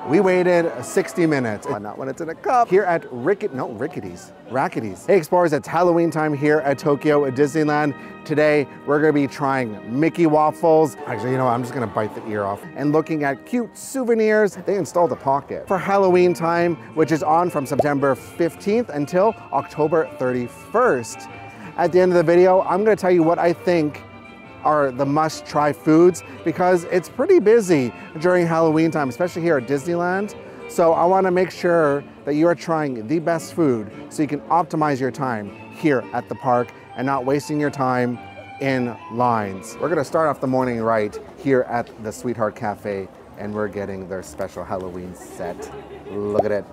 We waited 60 minutes, not when it's in a cup, here at Rackety's. Hey Explorers, it's Halloween time here at Tokyo Disneyland. Today, we're gonna be trying Mickey waffles. Actually, you know what, I'm just gonna bite the ear off. And looking at cute souvenirs. They installed a pocket for Halloween time, which is on from September 15th until October 31st. At the end of the video, I'm gonna tell you what I think are the must-try foods because it's pretty busy during Halloween time, especially here at Disneyland. So I wanna make sure that you are trying the best food so you can optimize your time here at the park and not wasting your time in lines. We're gonna start off the morning right here at the Sweetheart Cafe and we're getting their special Halloween set. Look at it.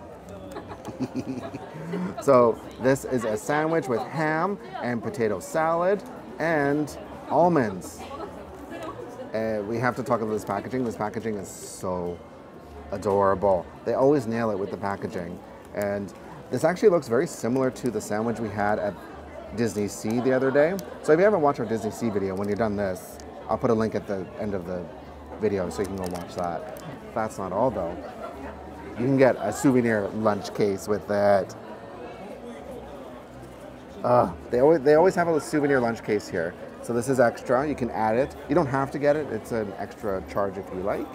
So this is a sandwich with ham and potato salad and almonds. We have to talk about this packaging. This packaging is so adorable. They always nail it with the packaging. And this actually looks very similar to the sandwich we had at Disney Sea the other day. So if you haven't watched our Disney Sea video, when you're done this, I'll put a link at the end of the video so you can go watch that. That's not all though. You can get a souvenir lunch case with that. They always have a souvenir lunch case here. So this is extra, you can add it. You don't have to get it, it's an extra charge if you like.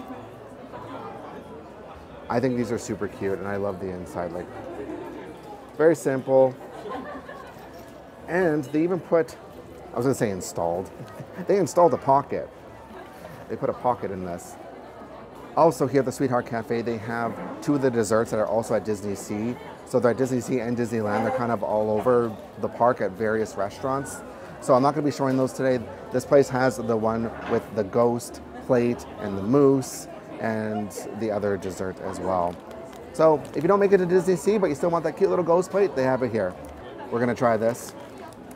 I think these are super cute and I love the inside, like, very simple. And they even put, I was gonna say installed, they installed a pocket. They put a pocket in this. Also here at the Sweetheart Cafe, they have two of the desserts that are also at Disney Sea. So they're at Disney Sea and Disneyland, they're kind of all over the park at various restaurants. So I'm not gonna be showing those today. This place has the one with the ghost plate and the mousse and the other dessert as well. So if you don't make it to Disney Sea, but you still want that cute little ghost plate, they have it here. We're gonna try this.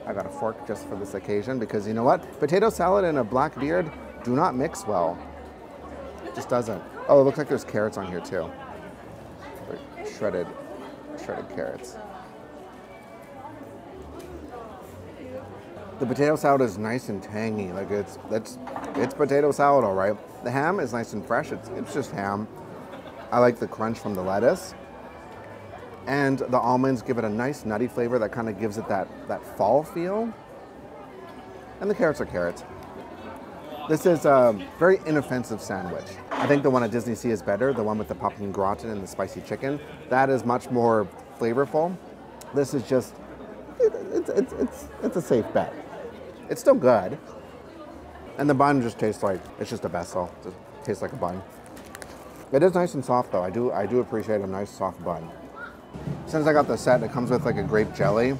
I got a fork just for this occasion because you know what? Potato salad and a black beard do not mix well. It just doesn't. Oh, it looks like there's carrots on here too. Shredded carrots. The potato salad is nice and tangy, like it's potato salad, all right. The ham is nice and fresh, it's just ham. I like the crunch from the lettuce. And the almonds give it a nice nutty flavor that kind of gives it that fall feel. And the carrots are carrots. This is a very inoffensive sandwich. I think the one at Disney Sea is better, the one with the pumpkin gratin and the spicy chicken. That is much more flavorful. This is just, it's a safe bet. It's still good. And the bun just tastes like, it's just a vessel. It just tastes like a bun. It is nice and soft though. I do appreciate a nice soft bun. Since I got the set, it comes with like a grape jelly.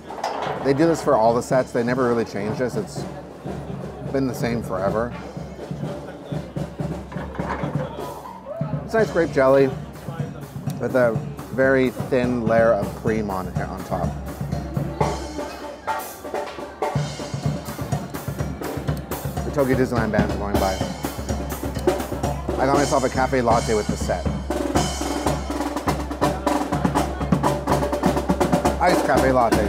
They do this for all the sets. They never really change this. It's been the same forever. It's nice grape jelly with a very thin layer of cream on top. The Tokyo Disneyland band's going by. I got myself a cafe latte with the set. Iced cafe latte.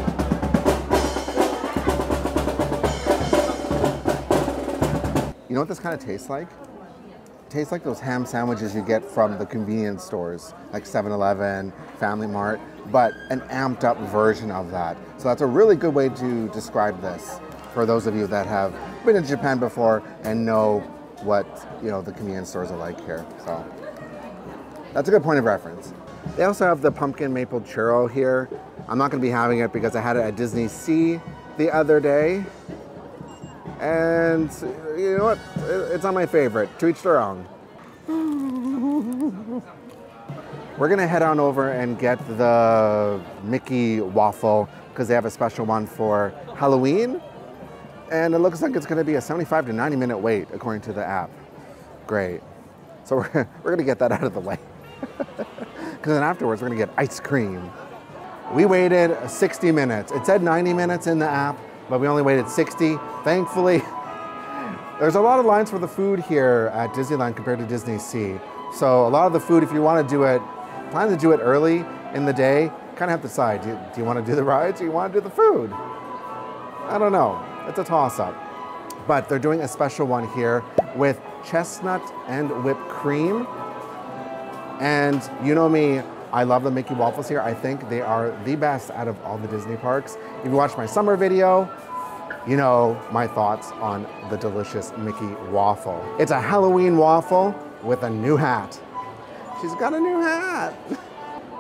You know what this kind of tastes like? It tastes like those ham sandwiches you get from the convenience stores, like 7-Eleven, Family Mart, but an amped up version of that. So that's a really good way to describe this for those of you that have been in Japan before and know what, you know, the convenience stores are like here. So that's a good point of reference. They also have the pumpkin maple churro here. I'm not gonna be having it because I had it at Disney Sea the other day. And you know what? It's not my favorite. To each their own. We're gonna head on over and get the Mickey waffle because they have a special one for Halloween. And it looks like it's gonna be a 75 to 90 minute wait according to the app. Great. So we're gonna get that out of the way. Because then afterwards we're gonna get ice cream. We waited 60 minutes. It said 90 minutes in the app, but we only waited 60. Thankfully, there's a lot of lines for the food here at Disneyland compared to Disney Sea. So a lot of the food, if you want to do it, plan to do it early in the day, kind of have to decide. Do you want to do the rides or you want to do the food? I don't know. It's a toss-up. But they're doing a special one here with chestnut and whipped cream. And you know me, I love the Mickey waffles here. I think they are the best out of all the Disney parks. If you watched my summer video, you know my thoughts on the delicious Mickey waffle. It's a Halloween waffle with a new hat. She's got a new hat.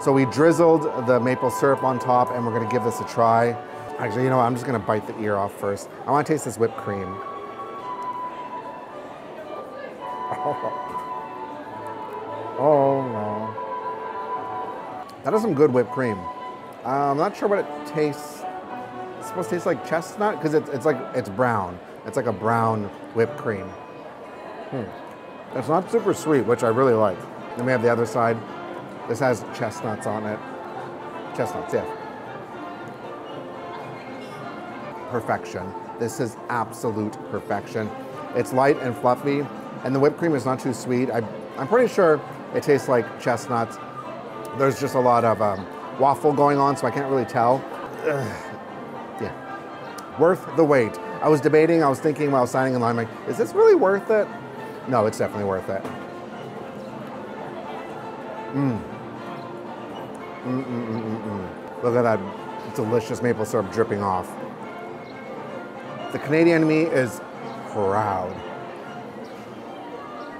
So we drizzled the maple syrup on top and we're gonna give this a try. Actually, you know what? I'm just gonna bite the ear off first. I wanna taste this whipped cream. Oh no. That is some good whipped cream. I'm not sure what it tastes. It's supposed to taste like chestnut because it's brown. It's like a brown whipped cream. It's not super sweet, which I really like. Then we have the other side. This has chestnuts on it. Chestnuts, yeah. Perfection. This is absolute perfection. It's light and fluffy, and the whipped cream is not too sweet. I'm pretty sure it tastes like chestnuts. There's just a lot of waffle going on, so I can't really tell. Yeah, worth the wait. I was debating, I was thinking while I was signing in line, like, is this really worth it? No, it's definitely worth it. Look at that delicious maple syrup dripping off. The Canadian in me is proud.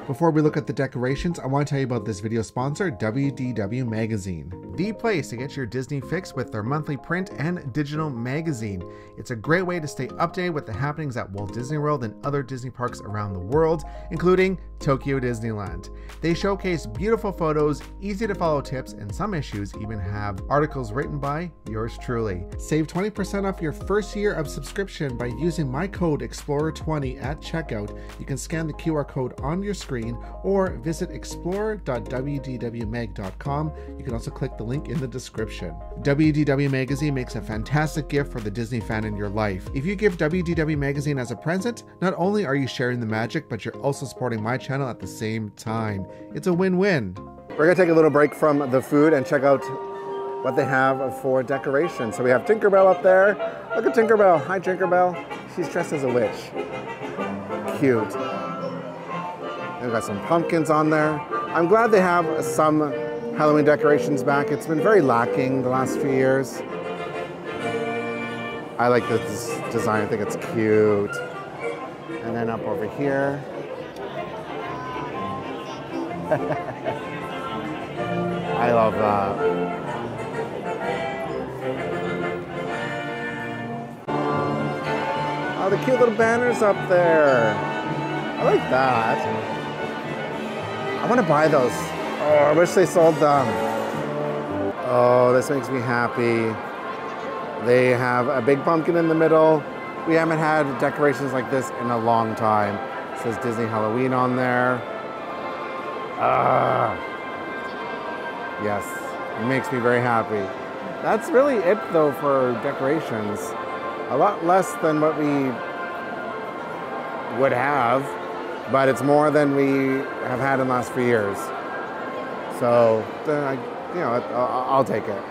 Before we look at the decorations, I want to tell you about this video sponsor, WDW Magazine. The place to get your Disney fix with their monthly print and digital magazine. It's a great way to stay updated with the happenings at Walt Disney World and other Disney parks around the world, including Tokyo Disneyland. They showcase beautiful photos, easy to follow tips, and some issues even have articles written by yours truly. Save 20% off your first year of subscription by using my code EXPLORER20 at checkout. You can scan the QR code on your screen or visit explorer.wdwmag.com. You can also click the link in the description. WDW Magazine makes a fantastic gift for the Disney fan in your life. If you give WDW Magazine as a present, not only are you sharing the magic, but you're also supporting my channel at the same time. It's a win-win. We're gonna take a little break from the food and check out what they have for decoration. So we have Tinkerbell up there. Look at Tinkerbell. Hi, Tinkerbell. She's dressed as a witch. Cute. They've got some pumpkins on there. I'm glad they have some Halloween decorations back. It's been very lacking the last few years. I like this design. I think it's cute. And then up over here. I love that. Oh, the cute little banners up there. I like that. I want to buy those. Oh, I wish they sold them. Oh, this makes me happy. They have a big pumpkin in the middle. We haven't had decorations like this in a long time. It says Disney Halloween on there. Yes, it makes me very happy. That's really it though for decorations. A lot less than what we would have, but it's more than we have had in the last few years. So, I'll take it.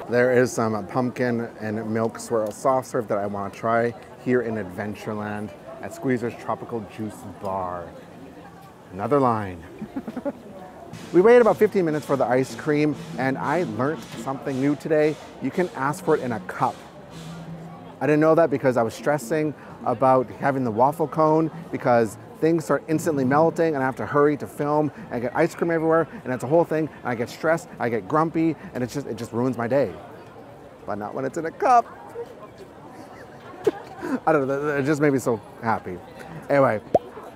There is some pumpkin and milk swirl soft serve that I want to try here in Adventureland at Squeezer's Tropical Juice Bar. Another line. We waited about 15 minutes for the ice cream, and I learned something new today. You can ask for it in a cup. I didn't know that because I was stressing about having the waffle cone because things start instantly melting and I have to hurry to film and I get ice cream everywhere and it's a whole thing and I get stressed, I get grumpy, and it just ruins my day. But not when it's in a cup. I don't know, it just made me so happy. Anyway,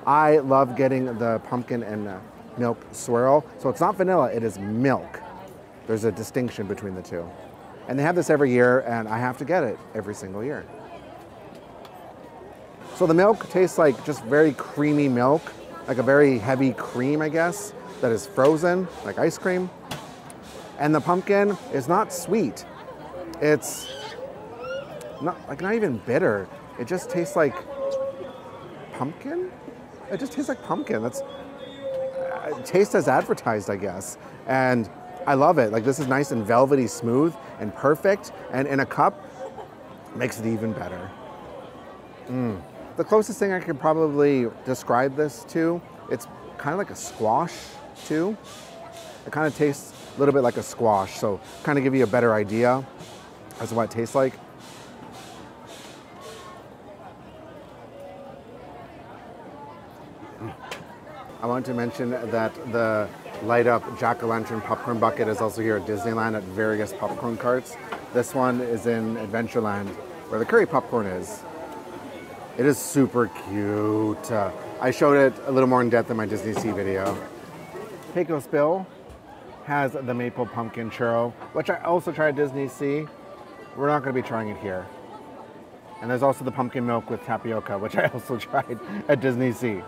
I love getting the pumpkin and milk swirl. So it's not vanilla, it is milk. There's a distinction between the two. And they have this every year and I have to get it every single year. So the milk tastes like just very creamy milk, like a very heavy cream, I guess, that is frozen, like ice cream. And the pumpkin is not sweet. It's not even bitter. It just tastes like pumpkin. It just tastes like pumpkin. It tastes as advertised, I guess. And I love it. Like, this is nice and velvety smooth and perfect. And in a cup, makes it even better. The closest thing I could probably describe this to, it's kind of like a squash too. It kind of tastes a little bit like a squash, so kind of give you a better idea as to what it tastes like. I want to mention that the light up jack-o'-lantern popcorn bucket is also here at Disneyland at various popcorn carts. This one is in Adventureland where the curry popcorn is. It is super cute. I showed it a little more in depth in my Disney Sea video. Pecos Bill has the maple pumpkin churro, which I also tried at Disney Sea. We're not going to be trying it here. And there's also the pumpkin milk with tapioca, which I also tried at Disney Sea.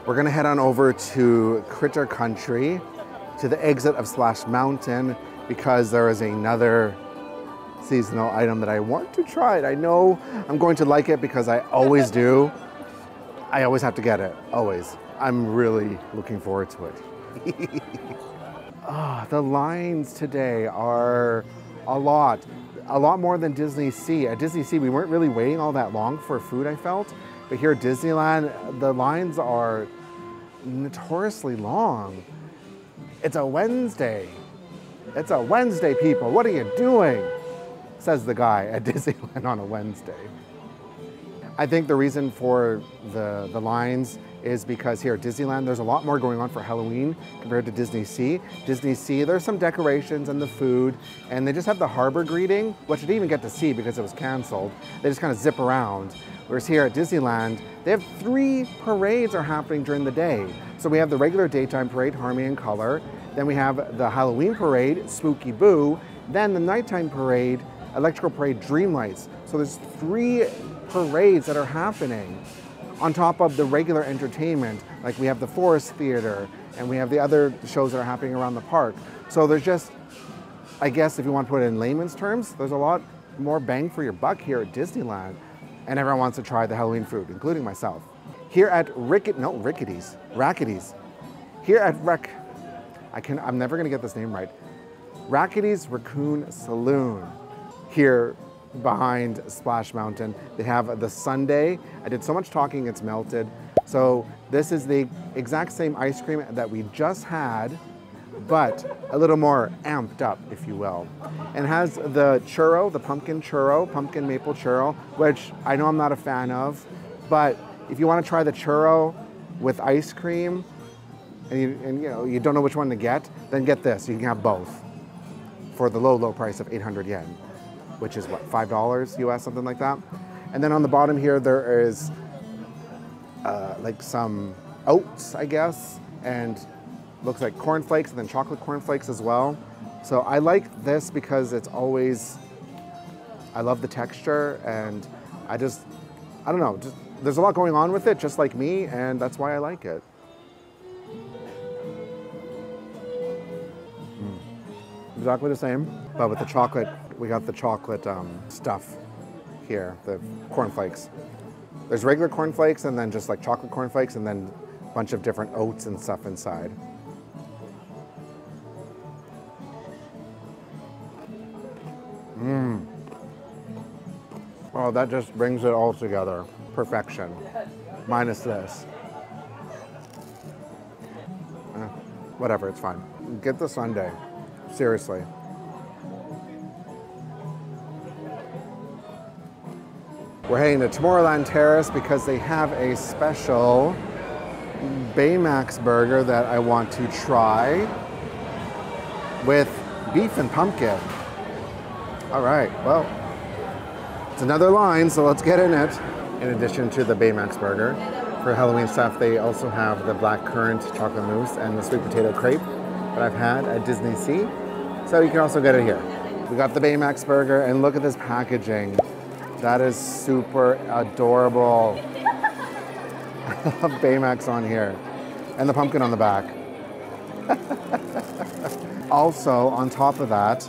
We're gonna head on over to Critter Country, to the exit of Splash Mountain, because there is another seasonal item that I want to try. I know I'm going to like it because I always do. I always have to get it, always. I'm really looking forward to it. Oh, the lines today are a lot more than Disney Sea. At Disney Sea, we weren't really waiting all that long for food, I felt. But here at Disneyland, the lines are notoriously long. It's a Wednesday. It's a Wednesday, people. What are you doing? Says the guy at Disneyland on a Wednesday. I think the reason for the lines is because here at Disneyland, there's a lot more going on for Halloween compared to Disney Sea. Disney Sea, there's some decorations and the food, and they just have the harbor greeting, which I didn't even get to see because it was canceled. They just kind of zip around. Whereas here at Disneyland, they have 3 parades are happening during the day. So we have the regular daytime parade, Harmony and Color. Then we have the Halloween parade, Spooky Boo. Then the nighttime parade, Electrical Parade, Dreamlights. So there's 3 parades that are happening on top of the regular entertainment. Like we have the Forest Theater and we have the other shows that are happening around the park. So there's just, I guess if you want to put it in layman's terms, there's a lot more bang for your buck here at Disneyland. And everyone wants to try the Halloween food, including myself. Here at Rackety's. Here at I'm never gonna get this name right. Rackety's Raccoon Saloon. Here behind Splash Mountain, they have the sundae. I did so much talking, it's melted. So this is the exact same ice cream that we just had, but a little more amped up, if you will. And it has the churro, the pumpkin churro, pumpkin maple churro, which I know I'm not a fan of, but if you want to try the churro with ice cream, and you don't know which one to get, then get this. You can have both for the low price of 800 yen, which is what, $5 US, something like that. And then on the bottom here, there is like some oats, I guess, and looks like cornflakes and then chocolate cornflakes as well. So I like this because it's always, I love the texture and I don't know, there's a lot going on with it, just like me, and that's why I like it. Exactly the same, but with the chocolate, we got the chocolate stuff here, the cornflakes. There's regular cornflakes and then just like chocolate cornflakes and then a bunch of different oats and stuff inside. Oh, that just brings it all together. Perfection. Minus this. Whatever, it's fine. Get the sundae. Seriously. We're heading to Tomorrowland Terrace because they have a special Baymax Burger that I want to try with beef and pumpkin. All right, well, it's another line, so let's get in it. In addition to the Baymax Burger, for Halloween stuff, they also have the blackcurrant chocolate mousse and the sweet potato crepe that I've had at Disney Sea. So you can also get it here. We got the Baymax Burger, and look at this packaging. That is super adorable. I love Baymax on here. And the pumpkin on the back. Also, on top of that,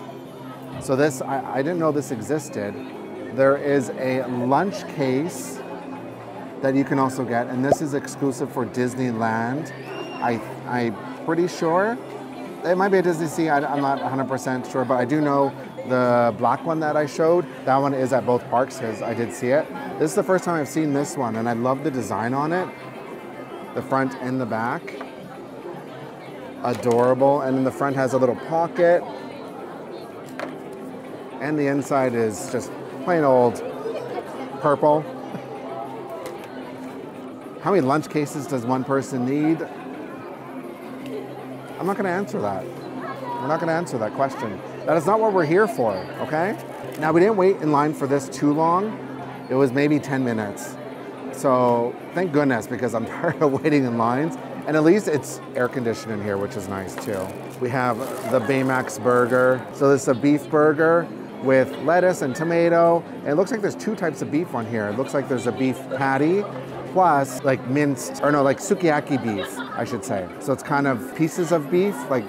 so this, I didn't know this existed. There is a lunch case that you can also get, and this is exclusive for Disneyland. I'm pretty sure. It might be a Disney Sea, I'm not 100% sure, but I do know the black one that I showed, that one is at both parks because I did see it. This is the first time I've seen this one, and I love the design on it, the front and the back. adorable. And in the front has a little pocket. And the inside is just plain old purple. How many lunch cases does one person need? I'm not gonna answer that. We're not gonna answer that question. That is not what we're here for, okay? Now, we didn't wait in line for this too long. It was maybe 10 minutes. So thank goodness, because I'm tired of waiting in lines. And at least it's air conditioned in here, which is nice too. We have the Baymax Burger. So this is a beef burger with lettuce and tomato. And it looks like there's two types of beef on here. It looks like there's a beef patty plus like minced, or no, like sukiyaki beef, I should say. So it's kind of pieces of beef, like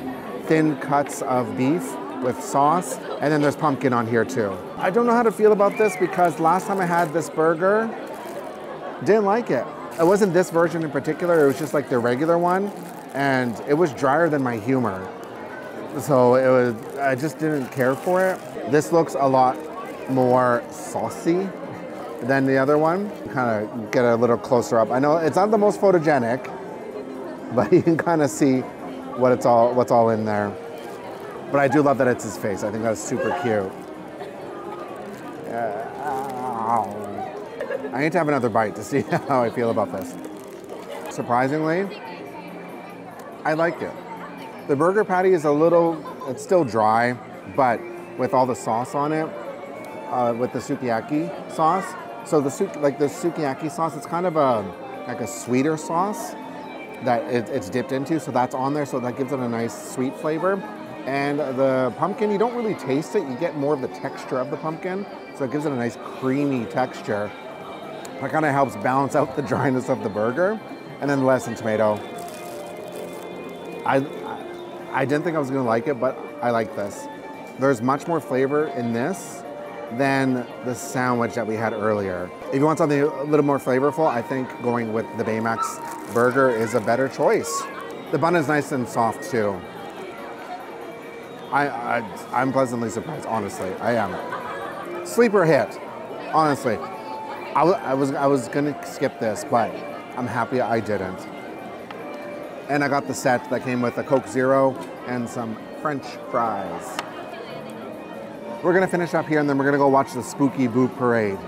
thin cuts of beef with sauce. And then there's pumpkin on here too. I don't know how to feel about this because last time I had this burger, didn't like it. It wasn't this version in particular, it was just like the regular one. And it was drier than my humor. So I just didn't care for it. This looks a lot more saucy than the other one. Kind of get a little closer up. I know it's not the most photogenic, but you can kind of see what's all in there. But I do love that it's his face. I think that's super cute. I need to have another bite to see how I feel about this. Surprisingly, I like it. The burger patty is it's still dry, but with all the sauce on it, with the sukiyaki sauce. So the sukiyaki sauce, it's kind of like a sweeter sauce that it's dipped into, so that's on there, so that gives it a nice sweet flavor. And the pumpkin, you don't really taste it, you get more of the texture of the pumpkin, so it gives it a nice creamy texture. That kind of helps balance out the dryness of the burger. And then the lettuce and tomato. I didn't think I was gonna like it, but I like this. There's much more flavor in this than the sandwich that we had earlier. If you want something a little more flavorful, I think going with the Baymax Burger is a better choice. The bun is nice and soft too. I'm pleasantly surprised, honestly, I am. Sleeper hit, honestly. I was gonna skip this, but I'm happy I didn't. And I got the set that came with a Coke Zero and some French fries. We're gonna finish up here and then we're gonna go watch the Spooky Boot Parade.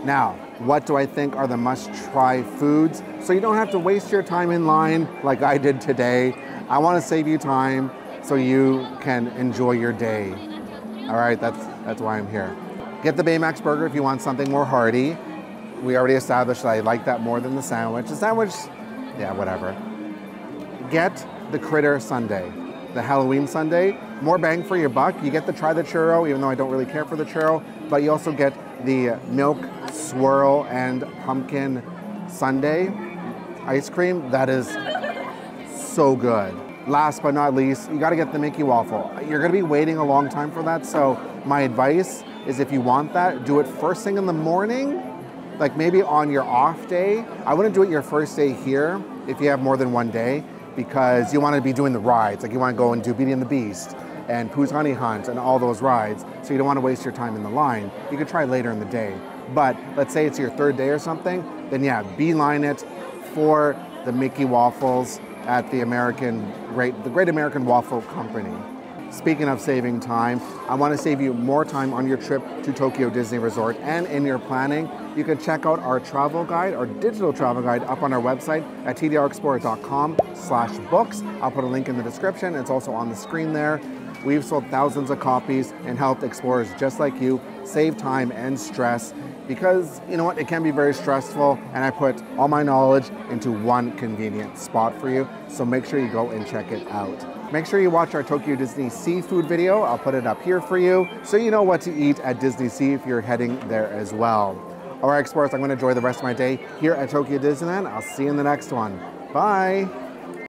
Now, what do I think are the must-try foods? So you don't have to waste your time in line like I did today. I want to save you time so you can enjoy your day. All right, that's why I'm here. Get the Baymax Burger if you want something more hearty. We already established that I like that more than the sandwich. The sandwich, yeah, whatever. Get the Critter Sundae, the Halloween Sundae. More bang for your buck. You get to try the churro, even though I don't really care for the churro, but you also get the milk swirl and pumpkin sundae ice cream. That is so good. Last but not least, you gotta get the Mickey Waffle. You're gonna be waiting a long time for that, so my advice is if you want that, do it first thing in the morning, like maybe on your off day. I wouldn't do it your first day here if you have more than one day, because you wanna be doing the rides, like you wanna go and do Beauty and the Beast and Pooh's Honey Hunt and all those rides, so you don't want to waste your time in the line. You could try later in the day. But let's say it's your third day or something, then yeah, beeline it for the Mickey Waffles at the Great American Waffle Company. Speaking of saving time, I want to save you more time on your trip to Tokyo Disney Resort and in your planning. You can check out our travel guide, our digital travel guide, up on our website at TDRExplorer.com/books. I'll put a link in the description. It's also on the screen there. We've sold thousands of copies and helped explorers just like you save time and stress because you know what, it can be very stressful, and I put all my knowledge into one convenient spot for you, so make sure you go and check it out. Make sure you watch our Tokyo Disney seafood video. I'll put it up here for you, so you know what to eat at Disney Sea if you're heading there as well. All right, explorers, I'm going to enjoy the rest of my day here at Tokyo Disneyland. I'll see you in the next one. Bye.